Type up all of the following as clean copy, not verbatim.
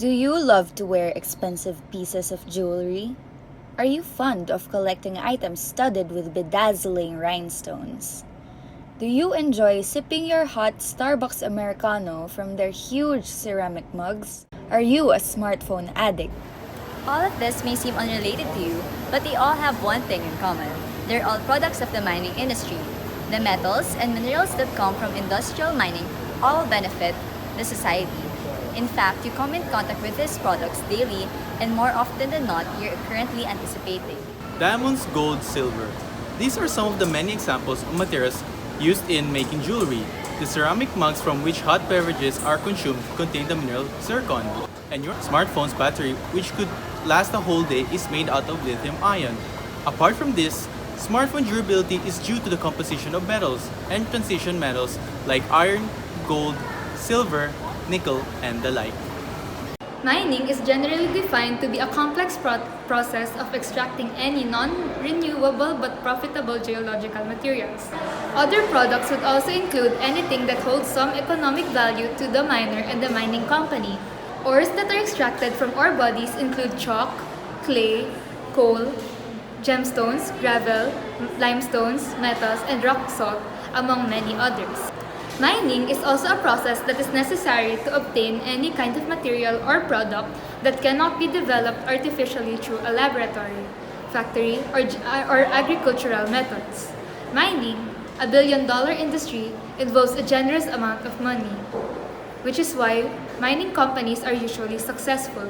Do you love to wear expensive pieces of jewelry? Are you fond of collecting items studded with bedazzling rhinestones? Do you enjoy sipping your hot Starbucks Americano from their huge ceramic mugs? Are you a smartphone addict? All of this may seem unrelated to you, but they all have one thing in common. They're all products of the mining industry. The metals and minerals that come from industrial mining all benefit the society. In fact, you come in contact with these products daily, and more often than not, you're currently anticipating. Diamonds, gold, silver. These are some of the many examples of materials used in making jewelry. The ceramic mugs from which hot beverages are consumed contain the mineral zircon. And your smartphone's battery, which could last a whole day, is made out of lithium ion. Apart from this, smartphone durability is due to the composition of metals and transition metals like iron, gold, silver, nickel, and the like. Mining is generally defined to be a complex process of extracting any non-renewable but profitable geological materials. Other products would also include anything that holds some economic value to the miner and the mining company. Ores that are extracted from ore bodies include chalk, clay, coal, gemstones, gravel, limestones, metals, and rock salt, among many others. Mining is also a process that is necessary to obtain any kind of material or product that cannot be developed artificially through a laboratory, factory, or agricultural methods. Mining, a billion-dollar industry, involves a generous amount of money, which is why mining companies are usually successful.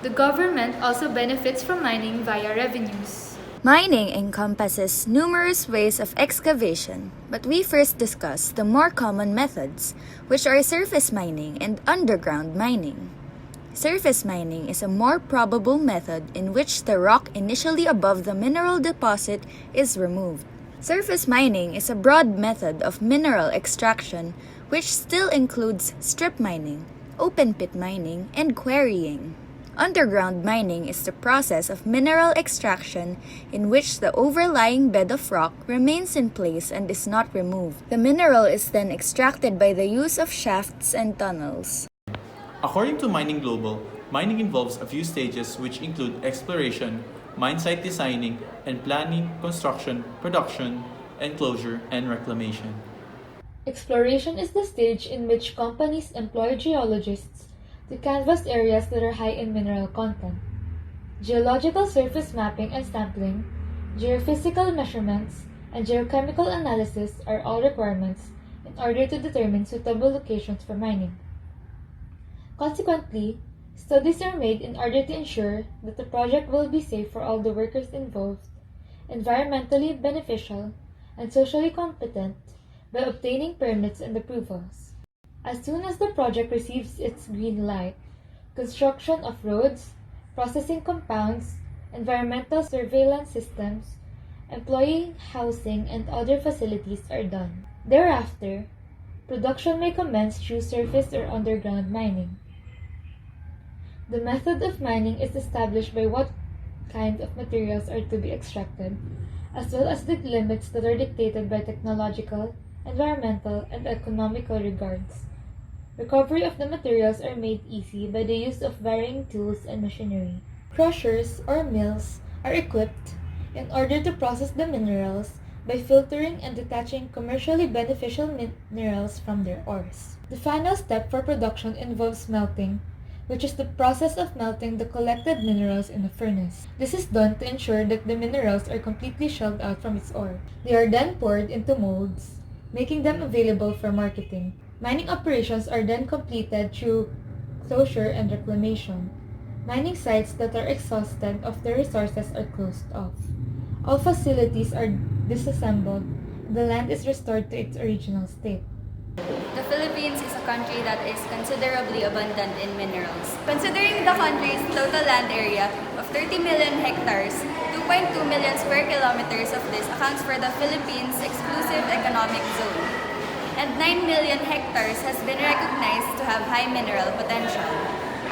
The government also benefits from mining via revenues. Mining encompasses numerous ways of excavation, but we first discuss the more common methods, which are surface mining and underground mining. Surface mining is a more probable method in which the rock initially above the mineral deposit is removed. Surface mining is a broad method of mineral extraction which still includes strip mining, open pit mining, and quarrying. Underground mining is the process of mineral extraction in which the overlying bed of rock remains in place and is not removed. The mineral is then extracted by the use of shafts and tunnels. According to Mining Global, mining involves a few stages which include exploration, mine site designing, and planning, construction, production, enclosure, and reclamation. Exploration is the stage in which companies employ geologists to canvass areas that are high in mineral content. Geological surface mapping and sampling, geophysical measurements, and geochemical analysis are all requirements in order to determine suitable locations for mining. Consequently, studies are made in order to ensure that the project will be safe for all the workers involved, environmentally beneficial, and socially competent by obtaining permits and approvals. As soon as the project receives its green light, construction of roads, processing compounds, environmental surveillance systems, employee housing, and other facilities are done. Thereafter, production may commence through surface or underground mining. The method of mining is established by what kind of materials are to be extracted, as well as the limits that are dictated by technological, environmental, and economical regards. Recovery of the materials are made easy by the use of varying tools and machinery. Crushers or mills are equipped in order to process the minerals by filtering and detaching commercially beneficial minerals from their ores. The final step for production involves smelting, which is the process of melting the collected minerals in a furnace. This is done to ensure that the minerals are completely shelled out from its ore. They are then poured into molds, making them available for marketing. Mining operations are then completed through closure and reclamation. Mining sites that are exhausted of their resources are closed off. All facilities are disassembled, and the land is restored to its original state. The Philippines is a country that is considerably abundant in minerals. Considering the country's total land area of 30 million hectares, 2.2 million square kilometers of this accounts for the Philippines' exclusive economic zone, and 9 million hectares has been recognized to have high mineral potential.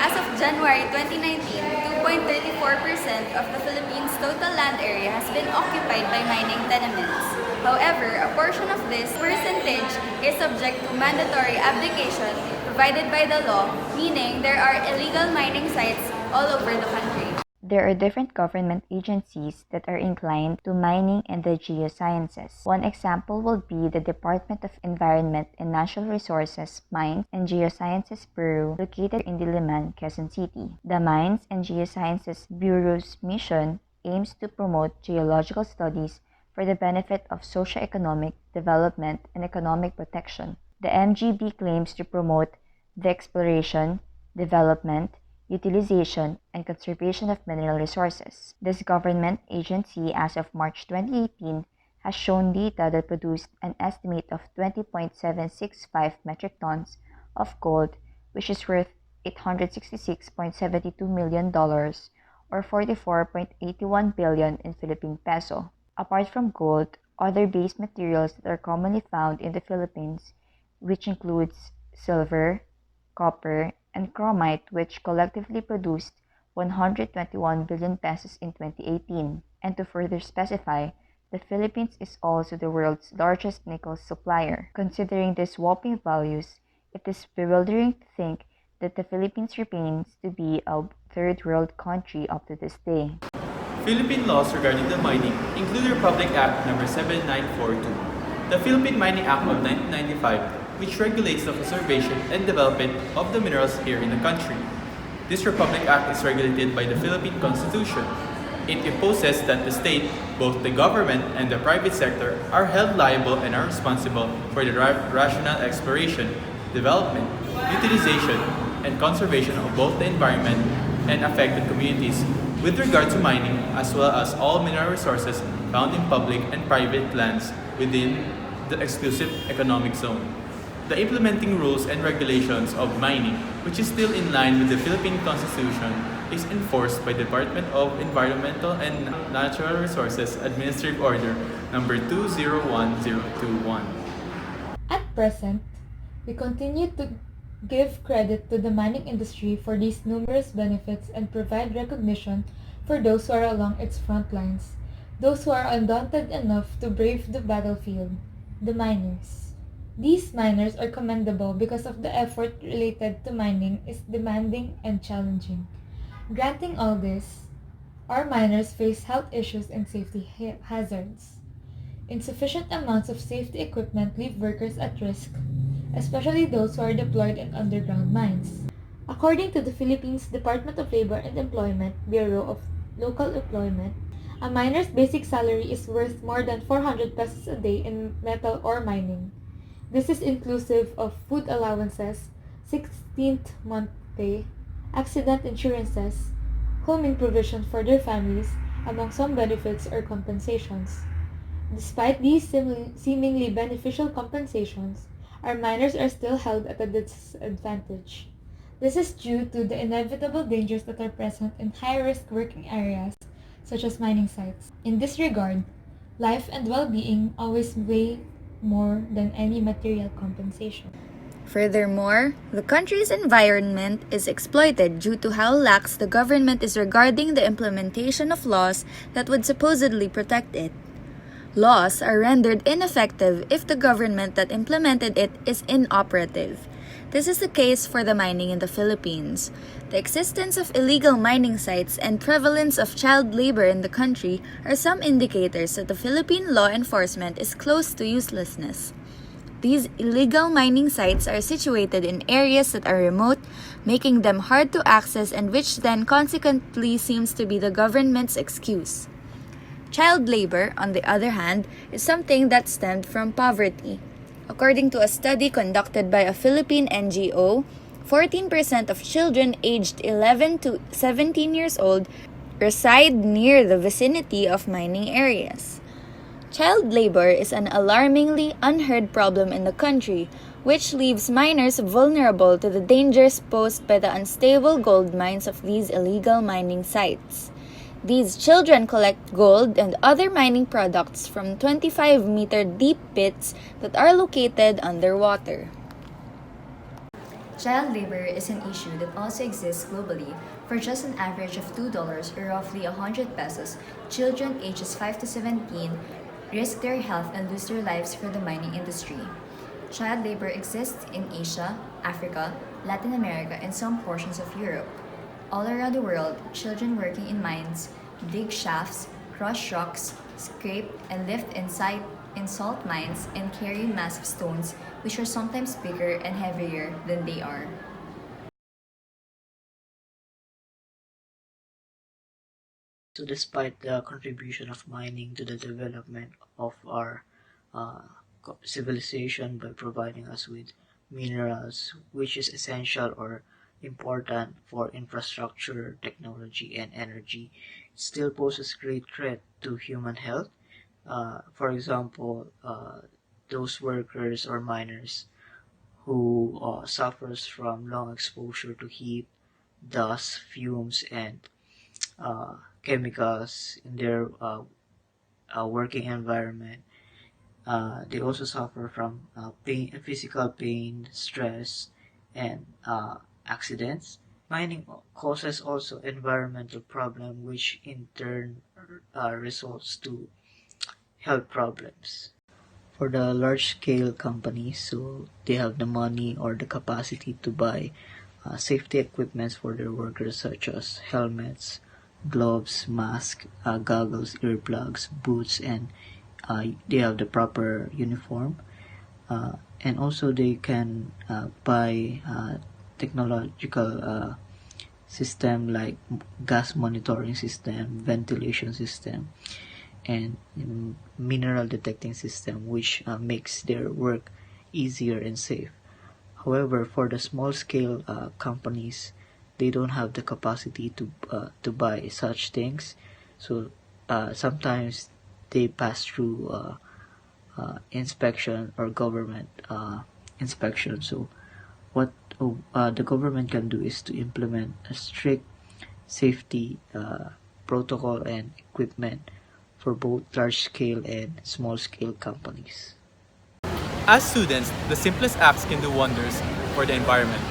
As of January 2019, 4.34% of the Philippines' total land area has been occupied by mining tenements. However, a portion of this percentage is subject to mandatory abdication provided by the law, meaning there are illegal mining sites all over the country. There are different government agencies that are inclined to mining and the geosciences. One example will be the Department of Environment and Natural Resources Mines and Geosciences Bureau located in Diliman, Quezon City. The Mines and Geosciences Bureau's mission aims to promote geological studies for the benefit of socio-economic development and economic protection. The MGB claims to promote the exploration, development, utilization, and conservation of mineral resources. This government agency, as of March 2018, has shown data that produced an estimate of 20.765 metric tons of gold, which is worth $866.72 million or 44.81 billion in Philippine peso. Apart from gold, other base materials that are commonly found in the Philippines, which includes silver, copper, and chromite, which collectively produced 121 billion pesos in 2018. And to further specify, the Philippines is also the world's largest nickel supplier. Considering these whopping values, it is bewildering to think that the Philippines remains to be a third world country up to this day. Philippine laws regarding the mining include Republic Act No. 7942, the Philippine Mining Act of 1995, which regulates the conservation and development of the minerals here in the country. This Republic Act is regulated by the Philippine Constitution. It imposes that the state, both the government and the private sector, are held liable and are responsible for the rational exploration, development, utilization, and conservation of both the environment and affected communities with regard to mining, as well as all mineral resources found in public and private lands within the exclusive economic zone. The implementing rules and regulations of mining, which is still in line with the Philippine Constitution, is enforced by the Department of Environmental and Natural Resources Administrative Order No. 201021. At present, we continue to give credit to the mining industry for these numerous benefits and provide recognition for those who are along its front lines, those who are undaunted enough to brave the battlefield, the miners. These miners are commendable because of the effort related to mining is demanding and challenging. Granting all this, our miners face health issues and safety hazards. Insufficient amounts of safety equipment leave workers at risk, especially those who are deployed in underground mines. According to the Philippines Department of Labor and Employment Bureau of Local Employment, a miner's basic salary is worth more than 400 pesos a day in metal ore mining. This is inclusive of food allowances, 16th month pay, accident insurances, homing provision for their families, among some benefits or compensations. Despite these seemingly beneficial compensations, our miners are still held at a disadvantage. This is due to the inevitable dangers that are present in high-risk working areas, such as mining sites. In this regard, life and well-being always weigh more than any material compensation. Furthermore, the country's environment is exploited due to how lax the government is regarding the implementation of laws that would supposedly protect it. Laws are rendered ineffective if the government that implemented it is inoperative. This is the case for the mining in the Philippines. The existence of illegal mining sites and prevalence of child labor in the country are some indicators that the Philippine law enforcement is close to uselessness. These illegal mining sites are situated in areas that are remote, making them hard to access and which then consequently seems to be the government's excuse. Child labor, on the other hand, is something that stemmed from poverty. According to a study conducted by a Philippine NGO, 14% of children aged 11 to 17 years old reside near the vicinity of mining areas. Child labor is an alarmingly unheard problem in the country, which leaves miners vulnerable to the dangers posed by the unstable gold mines of these illegal mining sites. These children collect gold and other mining products from 25-meter deep pits that are located underwater. Child labor is an issue that also exists globally. For just an average of $2 or roughly 100 pesos, children ages 5 to 17 risk their health and lose their lives for the mining industry. Child labor exists in Asia, Africa, Latin America, and some portions of Europe. All around the world, children working in mines dig shafts, crush rocks, scrape and lift in salt mines, and carry massive stones, which are sometimes bigger and heavier than they are. So, despite the contribution of mining to the development of our civilization by providing us with minerals, which is essential or important for infrastructure, technology, and energy, it still poses great threat to human health. For example, those workers or miners who suffers from long exposure to heat, dust, fumes, and chemicals in their working environment. They also suffer from physical pain, stress, and accidents. Mining causes also environmental problem, which in turn results to health problems. For the large-scale companies, so they have the money or the capacity to buy safety equipments for their workers, such as helmets, gloves, masks, goggles, earplugs, boots, and they have the proper uniform. And also they can buy technological system like gas monitoring system, ventilation system, and mineral detecting system, which makes their work easier and safe. However, for the small scale companies, they don't have the capacity to buy such things, so sometimes they pass through inspection or government inspection. So what the government can do is to implement a strict safety protocol and equipment for both large-scale and small-scale companies. As students, the simplest acts can do wonders for the environment.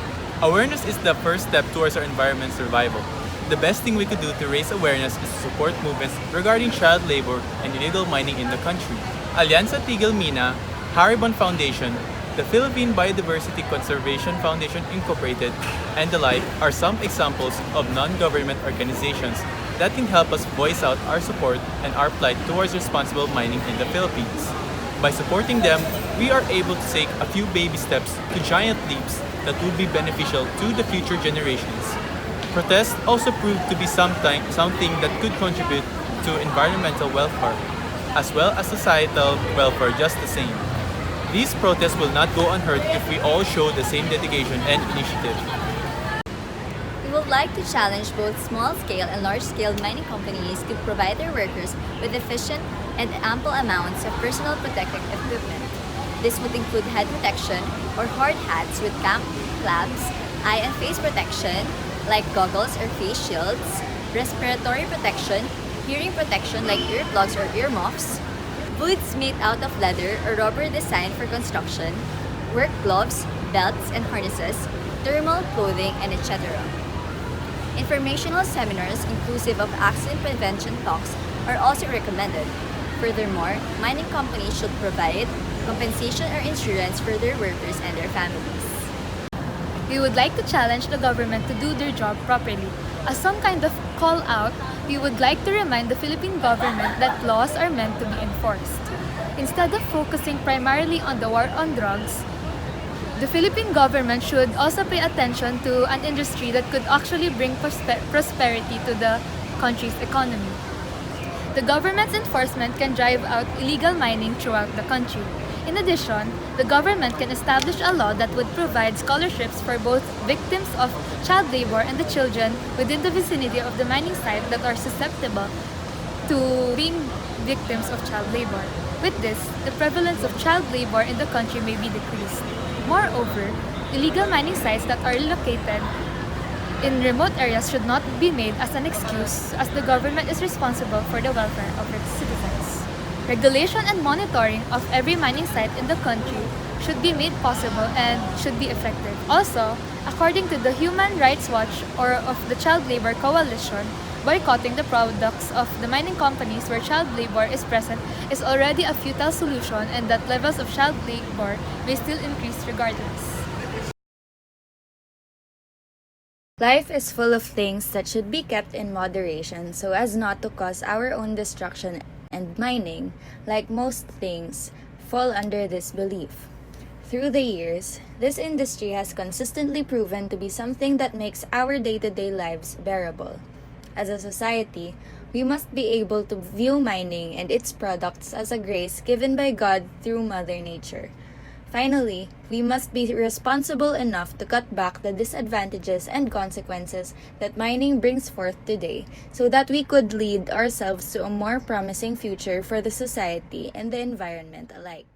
Awareness is the first step towards our environment's survival. The best thing we could do to raise awareness is to support movements regarding child labor and illegal mining in the country. Alianza Tigil Mina, Haribon Foundation, the Philippine Biodiversity Conservation Foundation Incorporated, and the like are some examples of non-government organizations that can help us voice out our support and our plight towards responsible mining in the Philippines. By supporting them, we are able to take a few baby steps to giant leaps that will be beneficial to the future generations. Protests also proved to be something that could contribute to environmental welfare, as well as societal welfare just the same. These protests will not go unheard if we all show the same dedication and initiative. We would like to challenge both small-scale and large-scale mining companies to provide their workers with efficient and ample amounts of personal protective equipment. This would include head protection or hard hats with camouflages, eye and face protection like goggles or face shields, respiratory protection, hearing protection like earplugs or earmuffs, boots made out of leather or rubber designed for construction, work gloves, belts and harnesses, thermal clothing, and etc. Informational seminars inclusive of accident prevention talks are also recommended. Furthermore, mining companies should provide compensation or insurance for their workers and their families. We would like to challenge the government to do their job properly. As some kind of call out, we would like to remind the Philippine government that laws are meant to be enforced. Instead of focusing primarily on the war on drugs, the Philippine government should also pay attention to an industry that could actually bring prosperity to the country's economy. The government's enforcement can drive out illegal mining throughout the country. In addition, the government can establish a law that would provide scholarships for both victims of child labor and the children within the vicinity of the mining site that are susceptible to being victims of child labor. With this, the prevalence of child labor in the country may be decreased. Moreover, illegal mining sites that are located in remote areas should not be made as an excuse, as the government is responsible for the welfare of its citizens. Regulation and monitoring of every mining site in the country should be made possible and should be effective. Also, according to the Human Rights Watch or of the Child Labor Coalition, boycotting the products of the mining companies where child labor is present is already a futile solution, and that levels of child labor may still increase regardless. Life is full of things that should be kept in moderation so as not to cause our own destruction, and mining, like most things, fall under this belief. Through the years, this industry has consistently proven to be something that makes our day-to-day lives bearable. As a society, we must be able to view mining and its products as a grace given by God through Mother Nature. Finally, we must be responsible enough to cut back the disadvantages and consequences that mining brings forth today so that we could lead ourselves to a more promising future for the society and the environment alike.